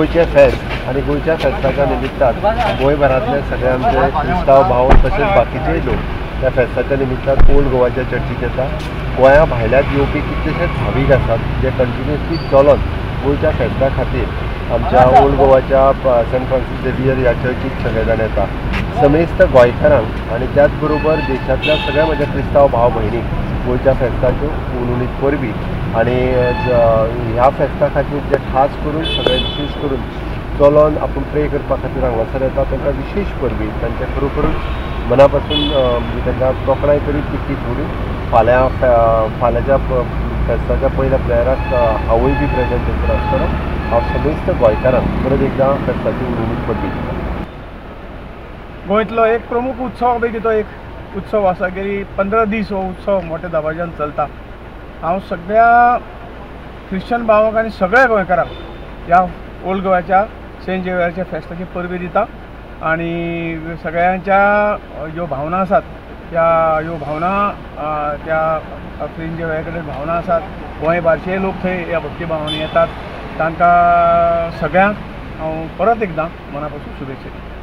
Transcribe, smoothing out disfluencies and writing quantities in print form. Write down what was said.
गोयचे फेस्त आणि गोयच्या फेस्ताच्या निमित्तान गोंयभरांतले सगळे आमचे क्रिस्तांव भाव तशेंच बाकीचेय लोक त्या फेस्ताच्या निमित्तान ओल्ड गोवाच्या चर्चीक येता। गोंया भायल्यात येवपी कितलेशेच भावीक आसात जे कंटिन्युअसली चलून गोयच्या फेस्ता खातीर आमच्या ओल्ड गोवाच्या सेंट फ्रांसीस झेवियर ह्या चर्चीक सगळे जाण येता। समेस्त गोंयकारांक आनी त्याच बरोबर देशांतल्या सगळ्या म्हज्या क्रिस्तांव भाव भयणीक गोयच्या फेस्ताच्यो उलोवणीक परबी आनी ह्या फेस्ता खातीर जे खास करून सगळे विशेष करून चलोन आपूण प्रे करपा खातीर हांगासर येता तांकां विशेष परबी तांचे खरोखरूच मना पासून तांकां तोखणाय करीत तितली थोडी फाल्यांच्या फेस्ताच्या पयल्या प्रेयराक हांवूय बी प्रेजेंट थंयसर आसतलो। हांव समेस्त गोंयकारांक परत एकदां फेस्ताची उलोवणीक परबी दिता। गोंयतलो एक प्रमुख उत्सव पैकी तो एक उत्सव आसा गेली 15 दीस हो उत्सव मोठ्या दबाज्यान चलता। हांव सगळ्या क्रिश्चन भावांक आनी सगळ्या गोंयकारांक ह्या ओल्ड गोव्याच्या सेंट झेवियराच्या फेस्ताची परबी दिता आनी सगळ्यांच्या ज्यो भावना आसात ह्यो भावना त्या सेंट झेवियरा कडेन भावना आसात। गोंयभारचे लोक थंय ह्या भक्ती भावांनी येतात। तांकां सगळ्यांक हांव परत एकदां मना पासून शुभेच्छा दिता।